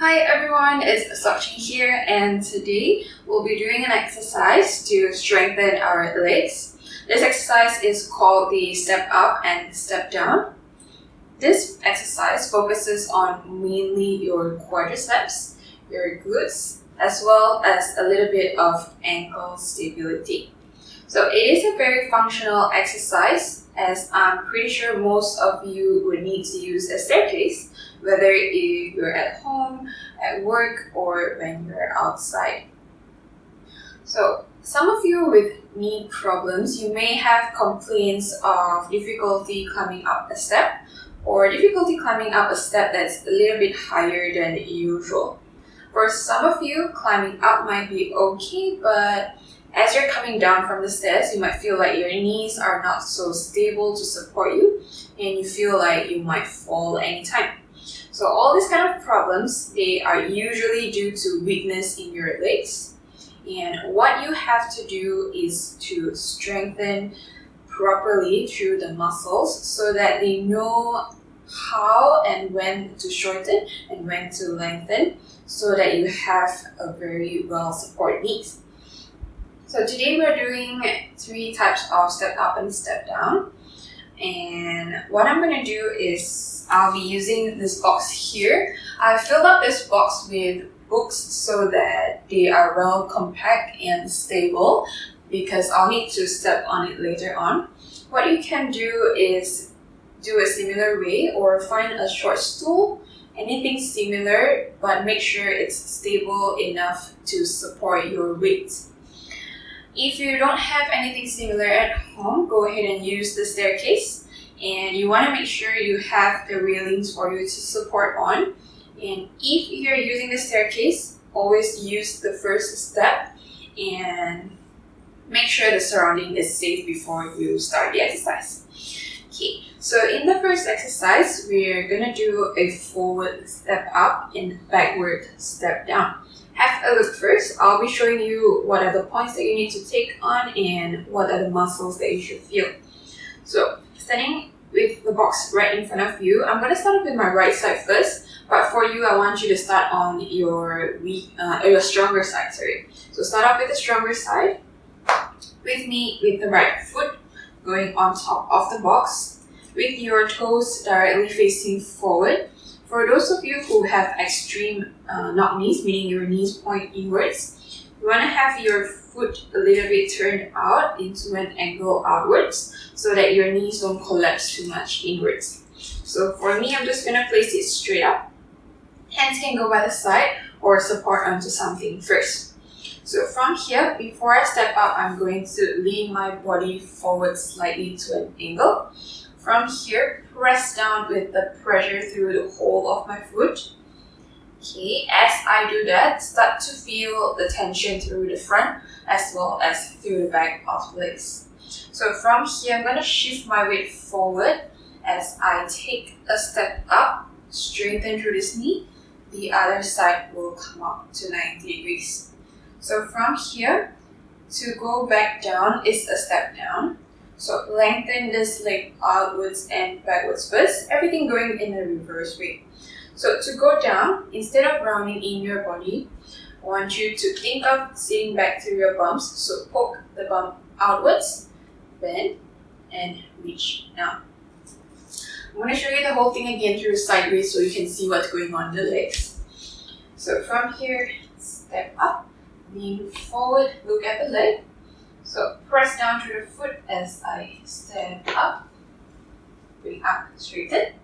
Hi everyone, it's Sok Ching here, and today we'll be doing an exercise to strengthen our legs. This exercise is called the step up and step down. This exercise focuses on mainly your quadriceps, your glutes, as well as a little bit of ankle stability. So it is a very functional exercise, as I'm pretty sure most of you would need to use a staircase, whether if you're at home, at work, or when you're outside. So some of you with knee problems, you may have complaints of difficulty climbing up a step, or difficulty climbing up a step that's a little bit higher than usual. For some of you, climbing up might be okay, but as you're coming down from the stairs, you might feel like your knees are not so stable to support you, and you feel like you might fall anytime. So all these kind of problems, they are usually due to weakness in your legs. And what you have to do is to strengthen properly through the muscles so that they know how and when to shorten and when to lengthen so that you have a very well supported knees. So today we're doing 3 types of step up and step down. And what I'm going to do is I'll be using this box here. I filled up this box with books so that they are well compact and stable because I'll need to step on it later on. What you can do is do a similar way or find a short stool, anything similar, but make sure it's stable enough to support your weight. If you don't have anything similar at home, go ahead and use the staircase. And you want to make sure you have the railings for you to support on. And if you're using the staircase, always use the first step and make sure the surrounding is safe before you start the exercise. Okay, so in the first exercise, we're going to do a forward step up and backward step down. Have a look first. I'll be showing you what are the points that you need to take on and what are the muscles that you should feel. So, standing with the box right in front of you, I'm going to start off with my right side first, but for you, I want you to start on your stronger side, So start off with the stronger side, with me with the right foot going on top of the box, with your toes directly facing forward. For those of you who have extreme knock knees, meaning your knees point inwards, you want to have your foot a little bit turned out into an angle outwards so that your knees don't collapse too much inwards. So for me, I'm just going to place it straight up. Hands can go by the side or support onto something first. So from here, before I step up, I'm going to lean my body forward slightly to an angle. From here, press down with the pressure through the whole of my foot. Okay, as I do that, start to feel the tension through the front as well as through the back of the legs. So from here, I'm going to shift my weight forward as I take a step up, straighten through this knee. The other side will come up to 90 degrees. So from here, to go back down is a step down. So lengthen this leg outwards and backwards first, everything going in a reverse way. So to go down, instead of rounding in your body, I want you to think of sitting back through your bums. So poke the bum outwards, bend, and reach down. I'm going to show you the whole thing again through sideways so you can see what's going on in the legs. So from here, step up, lean forward, look at the leg. So press down through the foot as I stand up, bring up, straighten,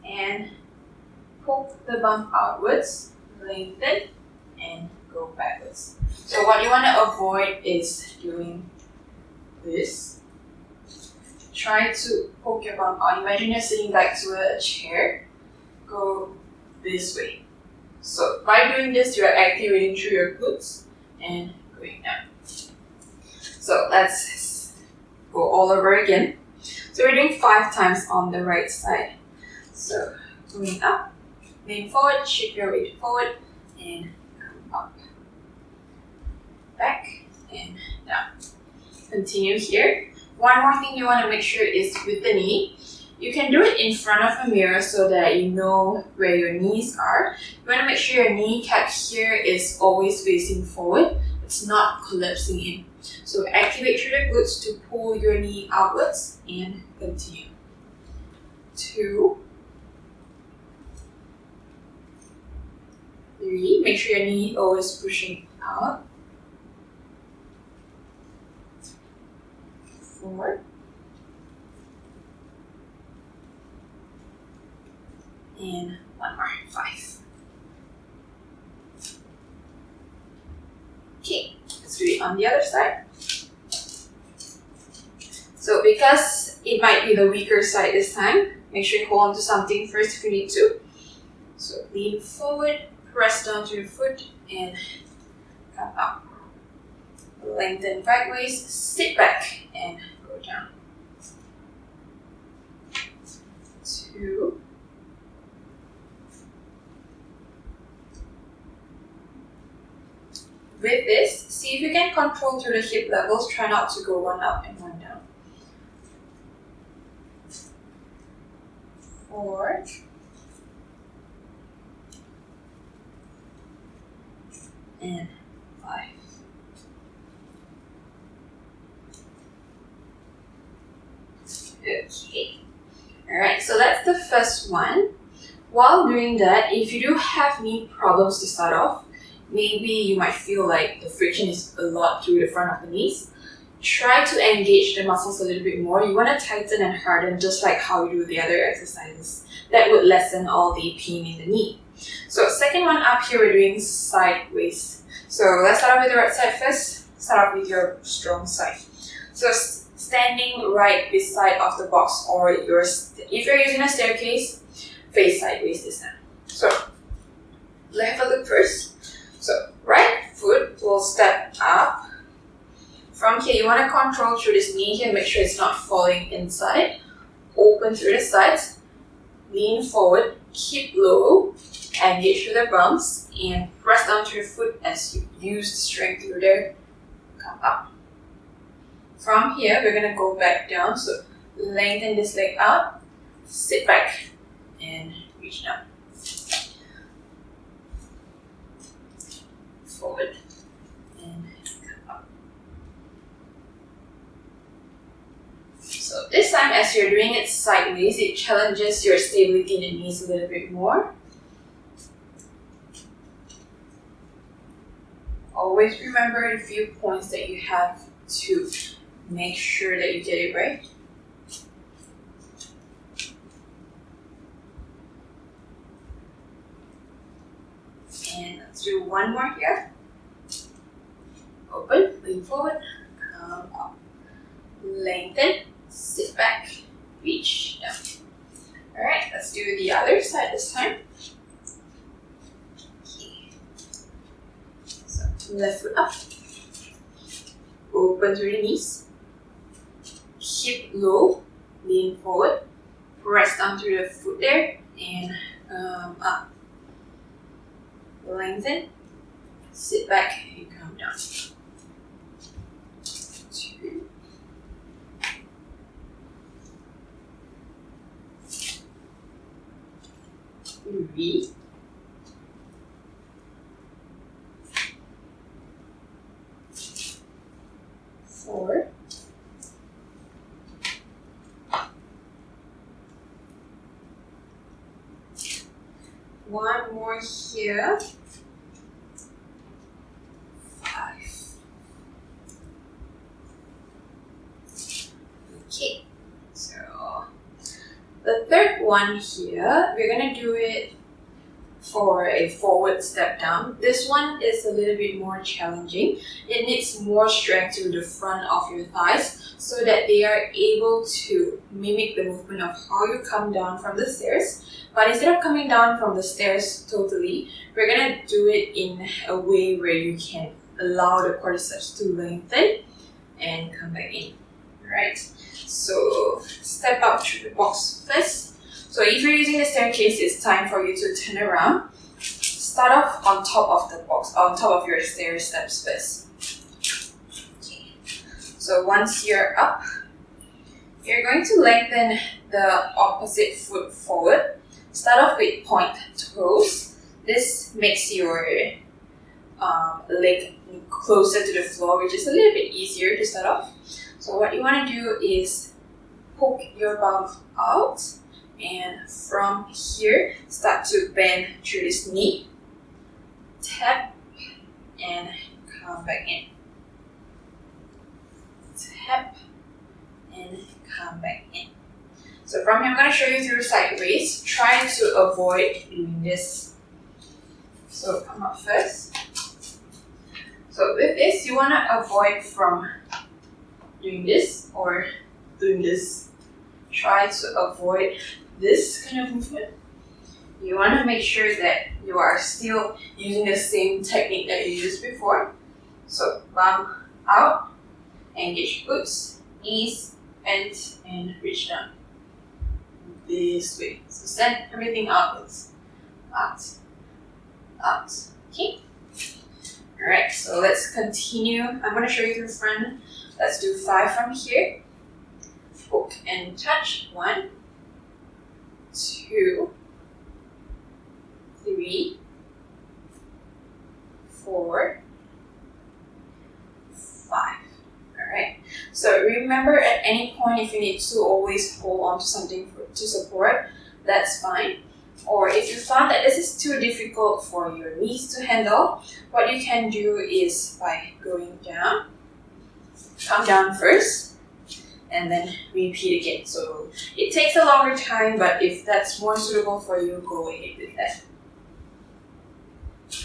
and poke the bum outwards, lengthen, and go backwards. So what you want to avoid is doing this. Try to poke your bum out. Imagine you're sitting back to a chair. Go this way. So by doing this, you are activating through your glutes and going down. So let's go all over again. So we're doing 5 times on the right side. So going up, lean forward, shift your weight forward, and come up. Back and down. Continue here. One more thing you want to make sure is with the knee, You can do it in front of a mirror so that you know where your knees are. You want to make sure your kneecap here is always facing forward. It's not collapsing in. So activate through the glutes to pull your knee outwards and continue. 2, 3, make sure your knee always pushing out. 4, and one more, 5. Okay, let's do it on the other side. So because it might be the weaker side this time, make sure you hold on to something first if you need to. So lean forward, press down to your foot, and come up. Lengthen right waist, sit back, and go down. 2, 3. With this, see if you can control through the hip levels. Try not to go one up and one down. 4, and 5. Okay. Alright, so that's the first one. While doing that, if you do have knee problems to start off, maybe you might feel like the friction is a lot through the front of the knees. Try to engage the muscles a little bit more. You want to tighten and harden just like how you do the other exercises. That would lessen all the pain in the knee. So second one up here, we're doing sideways. So let's start off with the right side first. Start off with your strong side. So standing right beside of the box, or if you're using a staircase, face sideways this time. So let's have a look first. So right foot will step up. From here, you want to control through this knee here, make sure it's not falling inside. Open through the sides, lean forward, keep low, engage through the bumps, and press down to your foot as you use the strength through there. Come up. From here, we're going to go back down, so lengthen this leg out, sit back, and reach down. Forward, and come up. So this time, as you're doing it sideways, it challenges your stability in the knees a little bit more. Always remember the few points that you have to make sure that you get it right. And let's do one more here. Open, lean forward, come up. Lengthen, sit back, reach down. Alright, let's do the other side this time. Okay. So left foot up. Open through the knees. Hip low, lean forward. Press down through the foot there and up. Lengthen, sit back, and come down. 2, 3, 4, 1 more here. 5. Okay, so the third one here, we're gonna do it for a forward step down. This one is a little bit more challenging. It needs more strength to the front of your thighs so that they are able to mimic the movement of how you come down from the stairs. But instead of coming down from the stairs totally, we're gonna do it in a way where you can allow the quadriceps to lengthen and come back in. Alright, so step up through the box first. So if you're using the staircase, it's time for you to turn around. Start off on top of the box, on top of your stair steps first. Okay. So once you're up, You're going to lengthen the opposite foot forward. Start off with point toes. This makes your leg closer to the floor, which is a little bit easier to start off. So what you want to do is poke your bum out, and from here start to bend through this knee, tap and come back in, tap and come back in. So from here I'm going to show you through sideways. Try to avoid doing this. So come up first. So with this, you want to avoid from doing this or doing this. Try to avoid this kind of movement. You want to make sure that you are still using the same technique that you used before. So bum out, engage glutes, knees, bend, and reach down. This way. So send everything outwards. Out. Out. Okay? Alright, so let's continue. I'm going to show you through front. Let's do 5 from here. Poke and touch. 1, 2, 3, 4, 5. Alright, so remember at any point if you need to always hold on to something to support, that's fine. Or if you found that this is too difficult for your knees to handle, what you can do is by going down, come down first, and then repeat again. So it takes a longer time, but if that's more suitable for you, go ahead with that.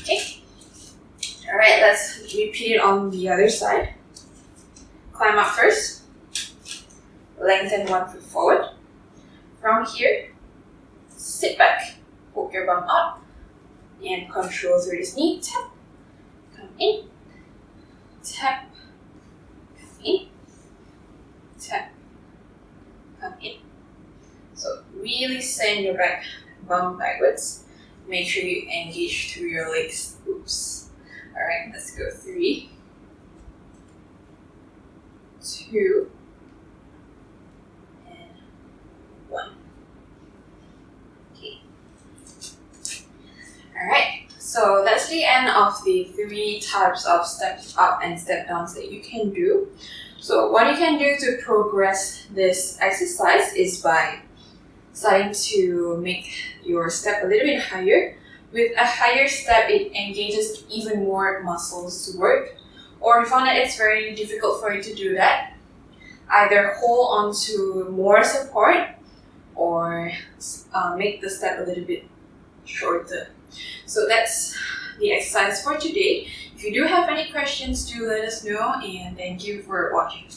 Okay? Alright, let's repeat it on the other side. Climb up first, lengthen one foot forward. From here, sit back, poke your bum up, and control through this knee. Tap, come in, tap, come in, tap, come in. So really send your back bum backwards. Make sure you engage through your legs. Oops. Alright, let's go. 3, 2, and 1. Okay. Alright, so that's the end of the 3 types of steps up and step downs that you can do. So what you can do to progress this exercise is by starting to make your step a little bit higher. With a higher step, it engages even more muscles to work. Or if you found that it's very difficult for you to do that, either hold on to more support or make the step a little bit shorter. So that's the exercise for today. If you do have any questions, do let us know, and thank you for watching.